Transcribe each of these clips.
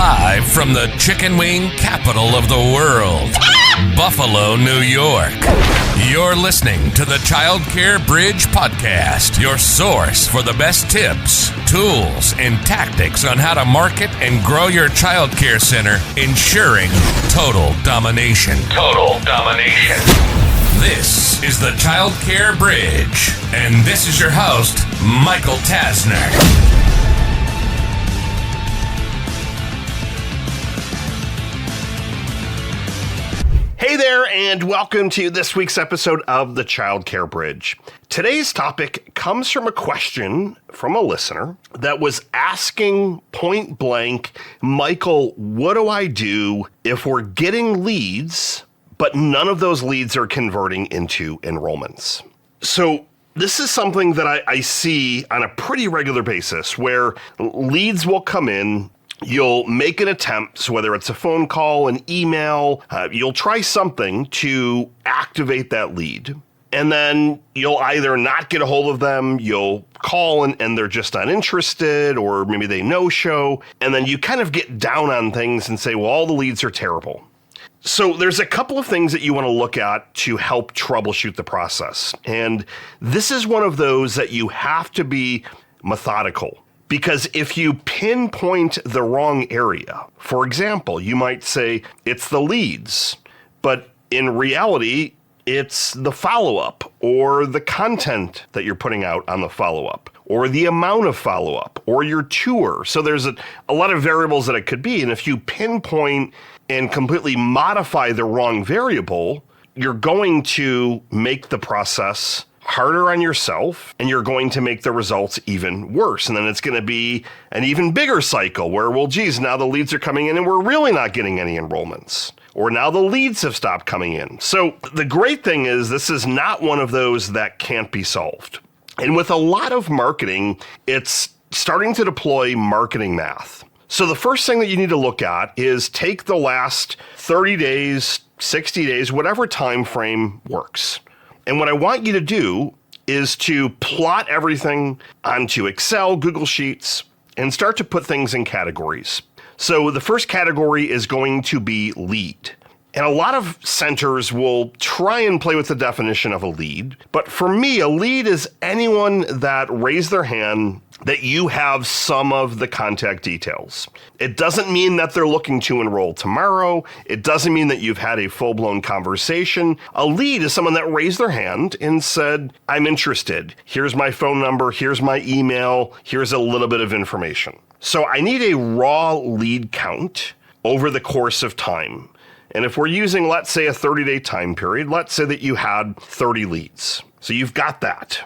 Live from the chicken wing capital of the world, Buffalo, New York. You're listening to the Childcare Bridge Podcast, your source for the best tips, tools, and tactics on how to market and grow your childcare center, ensuring total domination. Total domination. This is the Childcare Bridge, and this is your host, Michael Tasner. Hey there, and welcome to this week's episode of the Childcare Bridge. Today's topic comes from a question from a listener that was asking point blank, Michael, what do I do if we're getting leads, but none of those leads are converting into enrollments? So this is something that I see on a pretty regular basis where leads will come in. You'll make an attempt, so whether it's a phone call, an email, you'll try something to activate that lead. And then you'll either not get a hold of them, you'll call and they're just not interested, or maybe they no-show. And then you kind of get down on things and say, well, all the leads are terrible. So there's a couple of things that you want to look at to help troubleshoot the process. And this is one of those that you have to be methodical. Because if you pinpoint the wrong area, for example, you might say it's the leads, but in reality, it's the follow-up or the content that you're putting out on the follow-up or the amount of follow-up or your tour. So there's a lot of variables that it could be. And if you pinpoint and completely modify the wrong variable, you're going to make the process harder on yourself, and you're going to make the results even worse. And then it's going to be an even bigger cycle where, well, geez, now the leads are coming in and we're really not getting any enrollments. Or now the leads have stopped coming in. So the great thing is this is not one of those that can't be solved. And with a lot of marketing, it's starting to deploy marketing math. So the first thing that you need to look at is take the last 30 days, 60 days, whatever time frame works. And what I want you to do is to plot everything onto Excel, Google Sheets, and start to put things in categories. So the first category is going to be lead. And a lot of centers will try and play with the definition of a lead. But for me, a lead is anyone that raised their hand that you have some of the contact details. It doesn't mean that they're looking to enroll tomorrow. It doesn't mean that you've had a full-blown conversation. A lead is someone that raised their hand and said, I'm interested. Here's my phone number. Here's my email. Here's a little bit of information. So I need a raw lead count over the course of time. And if we're using, let's say, a 30-day time period, let's say that you had 30 leads. So you've got that.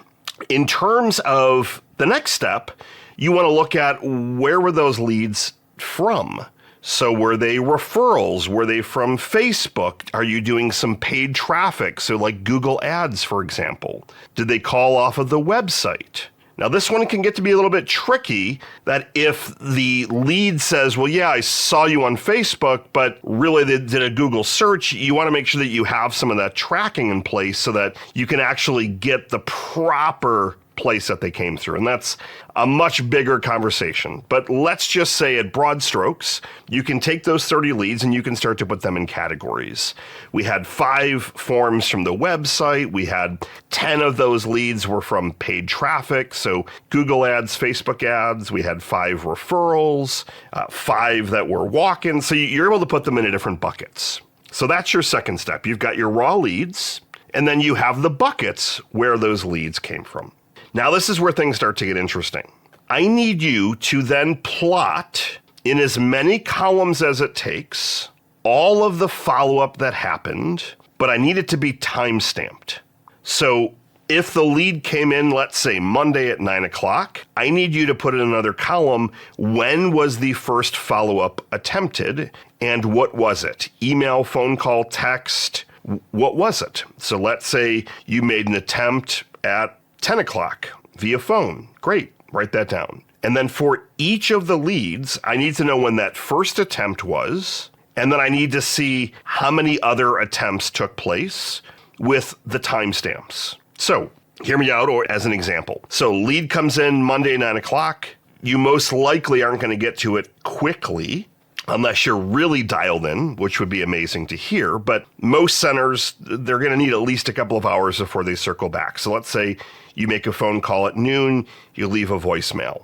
In terms of the next step, you want to look at where were those leads from? So were they referrals? Were they from Facebook? Are you doing some paid traffic? So like Google Ads, for example. Did they call off of the website? Now, this one can get to be a little bit tricky, that if the lead says, well, yeah, I saw you on Facebook, but really they did a Google search, you want to make sure that you have some of that tracking in place so that you can actually get the proper place that they came through. And that's a much bigger conversation. But let's just say at broad strokes, you can take those 30 leads and you can start to put them in categories. We had 5 forms from the website. We had 10 of those leads were from paid traffic. So Google Ads, Facebook ads. We had 5 referrals, 5 that were walk-ins. So you're able to put them into different buckets. So that's your second step. You've got your raw leads, and then you have the buckets where those leads came from. Now, this is where things start to get interesting. I need you to then plot in as many columns as it takes all of the follow-up that happened, but I need it to be time-stamped. So if the lead came in, let's say Monday at 9 o'clock, I need you to put in another column, when was the first follow-up attempted, and what was it? Email, phone call, text, what was it? So let's say you made an attempt at 10 o'clock via phone. Great, write that down. And then for each of the leads, I need to know when that first attempt was, and then I need to see how many other attempts took place with the timestamps. So hear me out, or as an example. So lead comes in Monday, 9 o'clock. You most likely aren't going to get to it quickly. unless you're really dialed in, which would be amazing to hear. But most centers, they're going to need at least a couple of hours before they circle back. So let's say you make a phone call at noon, you leave a voicemail.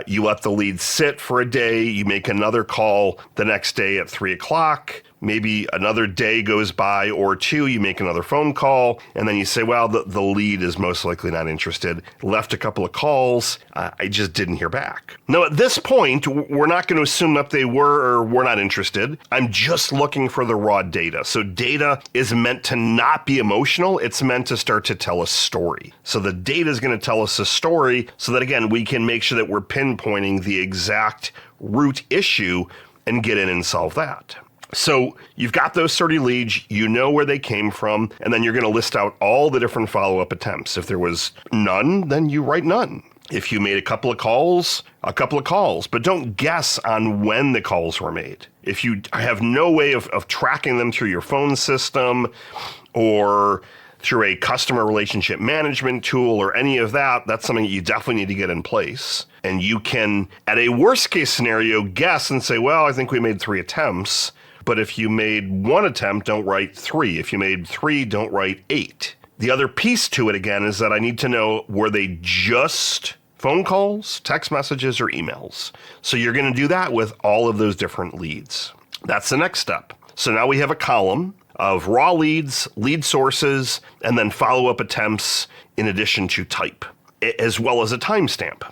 You let the lead sit for a day, you make another call the next day at 3 o'clock, maybe another day goes by or two, you make another phone call, and then you say, well, the lead is most likely not interested. Left a couple of calls, I just didn't hear back. Now, at this point, we're not going to assume that they were or were not interested. I'm just looking for the raw data. So data is meant to not be emotional. It's meant to start to tell a story. So the data is going to tell us a story so that, again, we can make sure that we're pinpointing the exact root issue and get in and solve that. So you've got those 30 leads, you know where they came from, and then you're going to list out all the different follow-up attempts. If there was none, then you write none. If you made a couple of calls, but don't guess on when the calls were made. If you have no way of tracking them through your phone system or through a customer relationship management tool or any of that, that's something that you definitely need to get in place. And you can, at a worst case scenario, guess and say, well, I think we made 3 attempts. But if you made 1 attempt, don't write 3. If you made 3, don't write 8. The other piece to it, again, is that I need to know, were they just phone calls, text messages, or emails? So you're going to do that with all of those different leads. That's the next step. So now we have a column of raw leads, lead sources, and then follow-up attempts in addition to type, as well as a timestamp.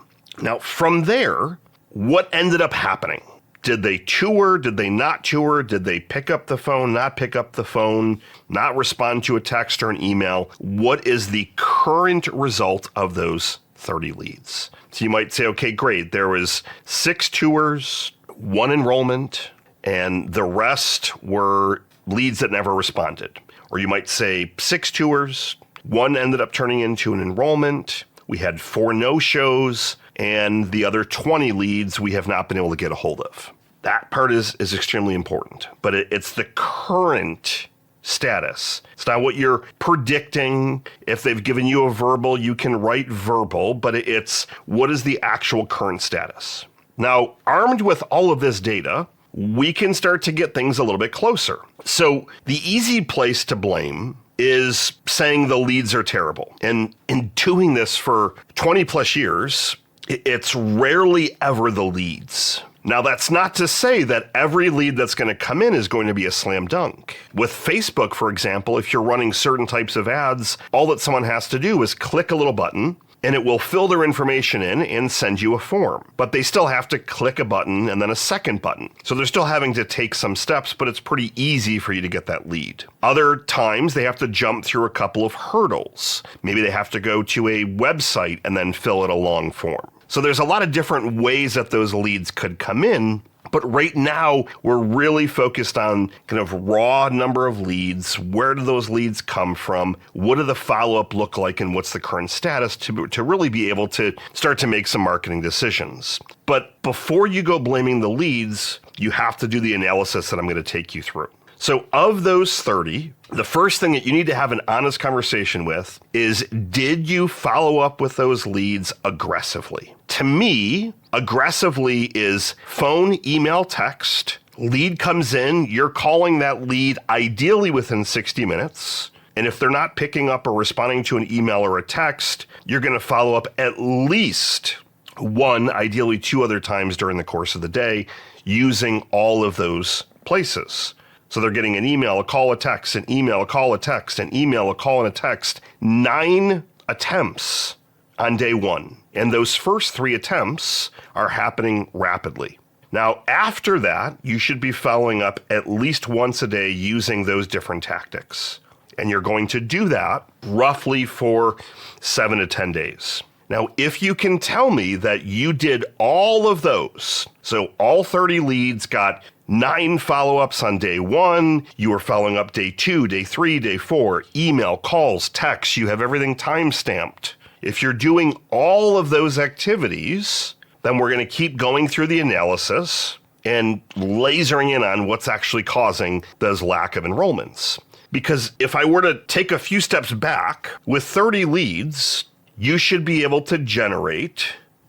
Now, from there, what ended up happening? Did they tour? Did they not tour? Did they pick up the phone, not pick up the phone, not respond to a text or an email? What is the current result of those 30 leads? So you might say, okay, great. There was 6 tours, 1 enrollment, and the rest were leads that never responded. Or you might say 6 tours, 1 ended up turning into an enrollment. We had 4 no-shows, and the other 20 leads we have not been able to get a hold of. That part is extremely important, but it's the current status. It's not what you're predicting. If they've given you a verbal, you can write verbal, but it's what is the actual current status. Now, armed with all of this data, we can start to get things a little bit closer. So the easy place to blame is saying the leads are terrible. And in doing this for 20 plus years, it's rarely ever the leads. Now, that's not to say that every lead that's going to come in is going to be a slam dunk. With Facebook, for example, if you're running certain types of ads, all that someone has to do is click a little button, and it will fill their information in and send you a form. But they still have to click a button and then a second button. So they're still having to take some steps, but it's pretty easy for you to get that lead. Other times they have to jump through a couple of hurdles. Maybe they have to go to a website and then fill out a long form. So there's a lot of different ways that those leads could come in. But right now, we're really focused on kind of raw number of leads. Where do those leads come from? What do the follow-up look like? And what's the current status to really be able to start to make some marketing decisions? But before you go blaming the leads, you have to do the analysis that I'm going to take you through. So of those 30, the first thing that you need to have an honest conversation with is, did you follow up with those leads aggressively? To me, aggressively is phone, email, text. Lead comes in, you're calling that lead ideally within 60 minutes. And if they're not picking up or responding to an email or a text, you're going to follow up at least 1, ideally 2 other times during the course of the day using all of those places. So they're getting an email, a call, a text, an email, a call, a text, an email, a call, and a text. 9 attempts on day 1. And those first 3 attempts are happening rapidly. Now, after that, you should be following up at least once a day using those different tactics. And you're going to do that roughly for 7 to 10 days. Now, if you can tell me that you did all of those, so all 30 leads got 9 follow-ups on day 1, you were following up day 2, day 3, day 4, email, calls, texts, you have everything time-stamped. If you're doing all of those activities, then we're going to keep going through the analysis and lasering in on what's actually causing those lack of enrollments. Because if I were to take a few steps back, with 30 leads, you should be able to generate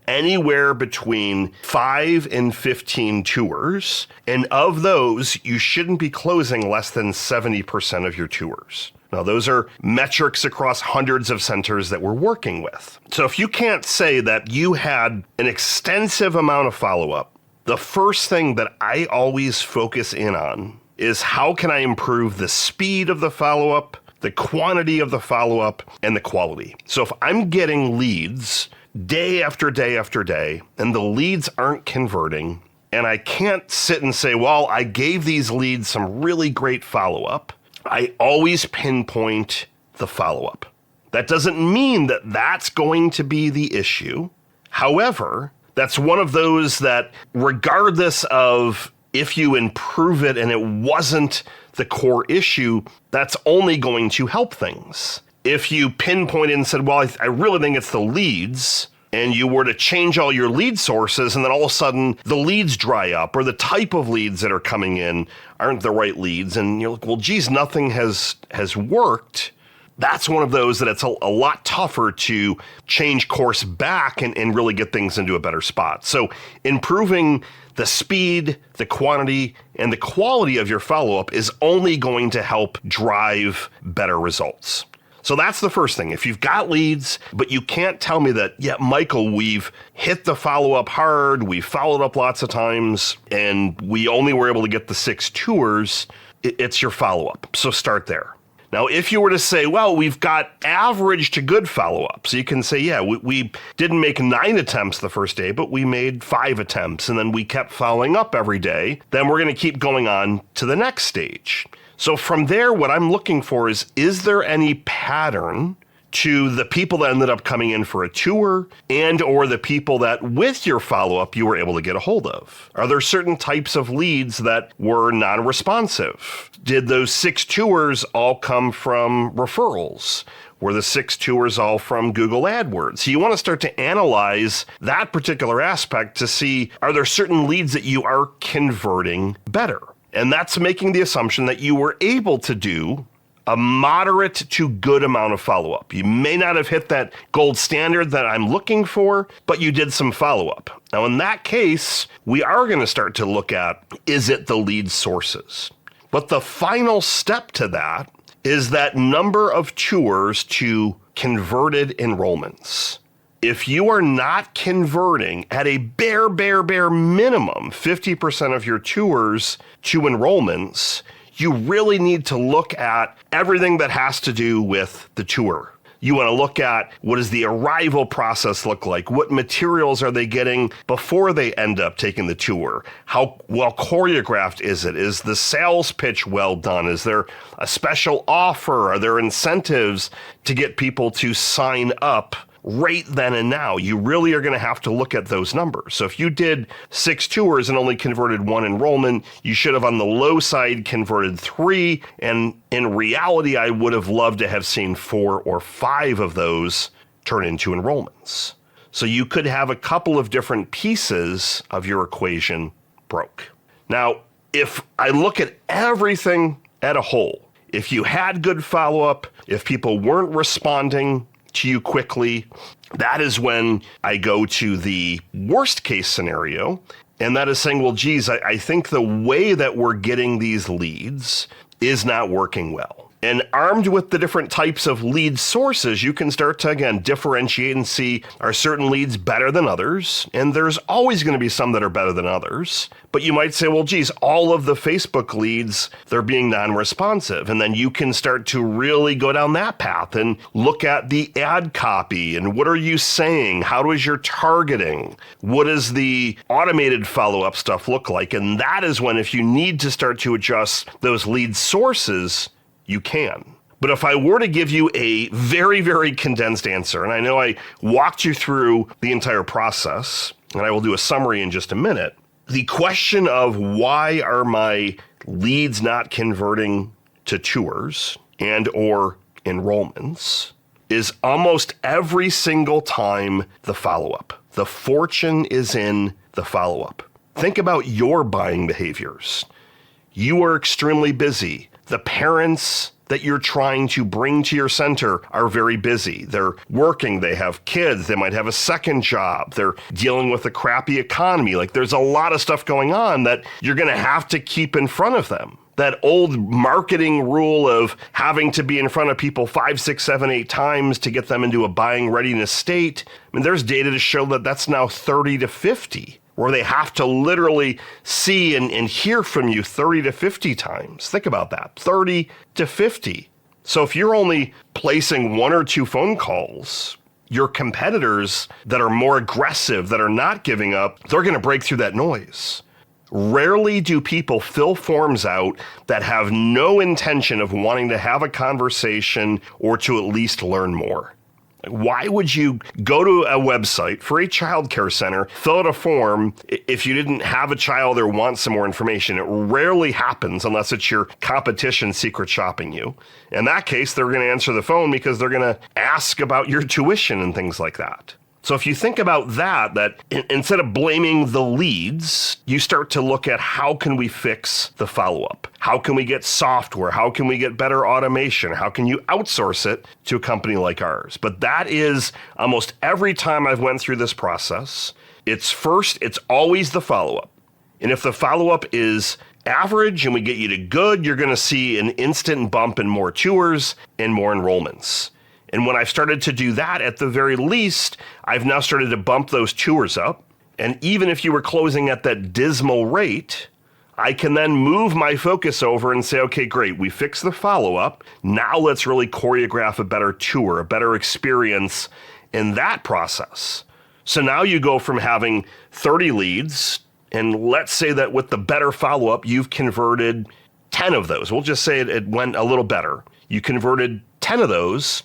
anywhere between 5 and 15 tours. And of those, you shouldn't be closing less than 70% of your tours. Now, those are metrics across hundreds of centers that we're working with. So if you can't say that you had an extensive amount of follow-up, the first thing that I always focus in on is how can I improve the speed of the follow-up, the quantity of the follow-up, and the quality. So if I'm getting leads day after day after day, and the leads aren't converting, and I can't sit and say, well, I gave these leads some really great follow-up, I always pinpoint the follow-up. That doesn't mean that that's going to be the issue. However, that's one of those that, regardless of if you improve it and it wasn't the core issue, that's only going to help things. If you pinpoint it and said, well, I really think it's the leads, and you were to change all your lead sources, and then all of a sudden the leads dry up, or the type of leads that are coming in aren't the right leads, and you're like, well, geez, nothing has worked. That's one of those that it's a lot tougher to change course back and really get things into a better spot. So improving the speed, the quantity, and the quality of your follow-up is only going to help drive better results. So that's the first thing. If you've got leads, but you can't tell me that, yeah, Michael, we've hit the follow-up hard, we've followed up lots of times, and we only were able to get the 6 tours, it's your follow-up. So start there. Now, if you were to say, well, we've got average to good follow-up, so you can say, yeah, we didn't make 9 attempts the first day, but we made 5 attempts, and then we kept following up every day, then we're going to keep going on to the next stage. So from there, what I'm looking for is there any pattern to the people that ended up coming in for a tour and or the people that with your follow-up you were able to get a hold of? Are there certain types of leads that were non-responsive? Did those 6 tours all come from referrals? Were the 6 tours all from Google AdWords? So you want to start to analyze that particular aspect to see, are there certain leads that you are converting better? And that's making the assumption that you were able to do a moderate to good amount of follow-up. You may not have hit that gold standard that I'm looking for, but you did some follow-up. Now, in that case, we are going to start to look at, is it the lead sources? But the final step to that is that number of tours to converted enrollments. If you are not converting at a bare minimum 50% of your tours to enrollments, you really need to look at everything that has to do with the tour. You want to look at, what does the arrival process look like? What materials are they getting before they end up taking the tour? How well choreographed is it? Is the sales pitch well done? Is there a special offer? Are there incentives to get people to sign up right then and now? You really are going to have to look at those numbers. So if you did 6 tours and only converted 1 enrollment, you should have on the low side converted 3. And in reality, I would have loved to have seen 4 or 5 of those turn into enrollments. So you could have a couple of different pieces of your equation broke. Now, if I look at everything at a whole, if you had good follow-up, if people weren't responding to you quickly, that is when I go to the worst case scenario. And that is saying, well, geez, I think the way that we're getting these leads is not working well. And armed with the different types of lead sources, you can start to, again, differentiate and see, are certain leads better than others? And there's always going to be some that are better than others. But you might say, well, geez, all of the Facebook leads, they're being non-responsive. And then you can start to really go down that path and look at the ad copy and what are you saying? How is your targeting? What does the automated follow-up stuff look like? And that is when, if you need to start to adjust those lead sources, you can. But if I were to give you a very condensed answer, and I know I walked you through the entire process, and I will do a summary in just a minute, the question of why are my leads not converting to tours and or enrollments is almost every single time the follow-up. The fortune is in the follow-up. Think about your buying behaviors. You are extremely busy. The parents that you're trying to bring to your center are very busy. They're working, they have kids, they might have a second job, they're dealing with a crappy economy. Like there's a lot of stuff going on that you're going to have to keep in front of them. That old marketing rule of having to be in front of people 5, 6, 7, 8 times to get them into a buying readiness state. I mean, there's data to show that that's now 30 to 50. Where they have to literally see and hear from you 30 to 50 times. Think about that, 30 to 50. So if you're only placing 1 or 2 phone calls, your competitors that are more aggressive, that are not giving up, they're going to break through that noise. Rarely do people fill forms out that have no intention of wanting to have a conversation or to at least learn more. Why would you go to a website for a childcare center, fill out a form if you didn't have a child or want some more information? It rarely happens unless it's your competition secret shopping you. In that case, they're going to answer the phone because they're going to ask about your tuition and things like that. So if you think about that instead of blaming the leads, you start to look at how can we fix the follow-up? How can we get software? How can we get better automation? How can you outsource it to a company like ours? But that is almost every time I've went through this process, it's always the follow-up. And if the follow-up is average and we get you to good, you're going to see an instant bump in more tours and more enrollments. And when I've started to do that, at the very least, I've now started to bump those tours up. And even if you were closing at that dismal rate, I can then move my focus over and say, okay, great, we fixed the follow-up. Now let's really choreograph a better tour, a better experience in that process. So now you go from having 30 leads, and let's say that with the better follow-up, you've converted 10 of those. We'll just say it went a little better. You converted 10 of those,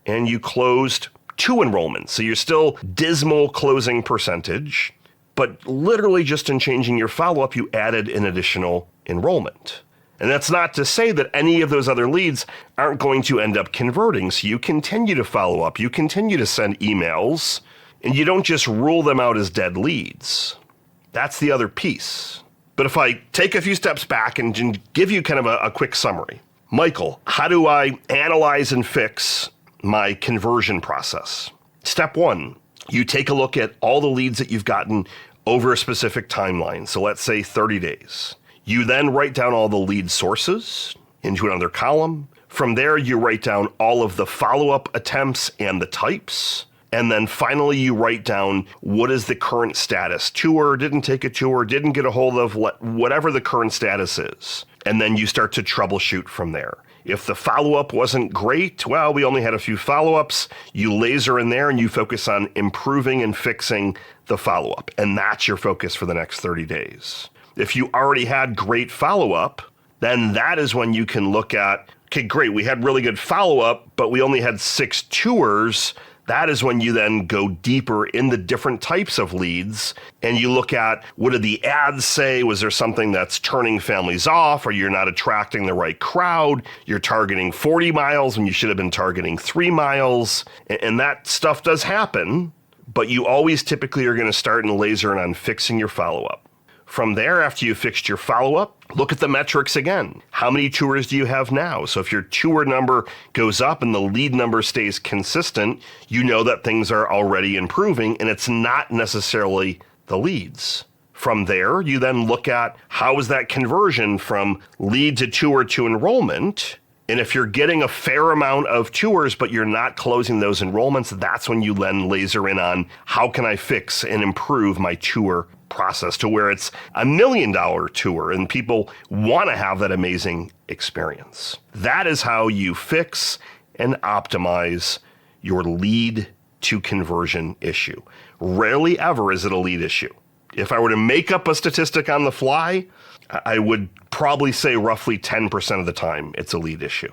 and you closed 2 enrollments. So you're still dismal closing percentage, but literally just in changing your follow-up, you added an additional enrollment. And that's not to say that any of those other leads aren't going to end up converting. So you continue to follow up, you continue to send emails, and you don't just rule them out as dead leads. That's the other piece. But if I take a few steps back and give you kind of a quick summary. Michael, how do I analyze and fix my conversion process? Step 1, you take a look at all the leads that you've gotten over a specific timeline. So let's say 30 days. You then write down all the lead sources into another column. From there, you write down all of the follow-up attempts and the types. And then finally, you write down what is the current status. Tour, didn't take a tour, didn't get a hold of, whatever the current status is. And then you start to troubleshoot from there. If the follow-up wasn't great, well, we only had a few follow-ups. You laser in there and you focus on improving and fixing the follow-up. And that's your focus for the next 30 days. If you already had great follow-up, then that is when you can look at, okay, great, we had really good follow-up, but we only had 6 tours. That is when you then go deeper in the different types of leads and you look at what did the ads say? Was there something that's turning families off, or you're not attracting the right crowd? You're targeting 40 miles when you should have been targeting 3 miles. And that stuff does happen, but you always typically are going to start and laser in on fixing your follow-up. From there, after you fixed your follow-up, look at the metrics again. How many tours do you have now? So if your tour number goes up and the lead number stays consistent, you know that things are already improving, and it's not necessarily the leads. From there, you then look at how is that conversion from lead to tour to enrollment. And if you're getting a fair amount of tours, but you're not closing those enrollments, that's when you then laser in on how can I fix and improve my tour process to where it's $1 million tour and people want to have that amazing experience. That is how you fix and optimize your lead to conversion issue. Rarely ever is it a lead issue. If I were to make up a statistic on the fly, I would probably say roughly 10% of the time it's a lead issue.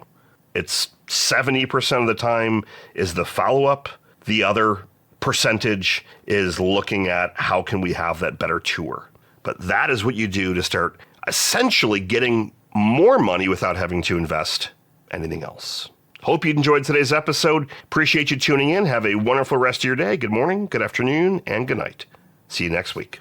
It's 70% of the time is the follow-up. The other percentage is looking at how can we have that better tour. But that is what you do to start essentially getting more money without having to invest anything else. Hope you enjoyed today's episode. Appreciate you tuning in. Have a wonderful rest of your day. Good morning, good afternoon, and good night. See you next week.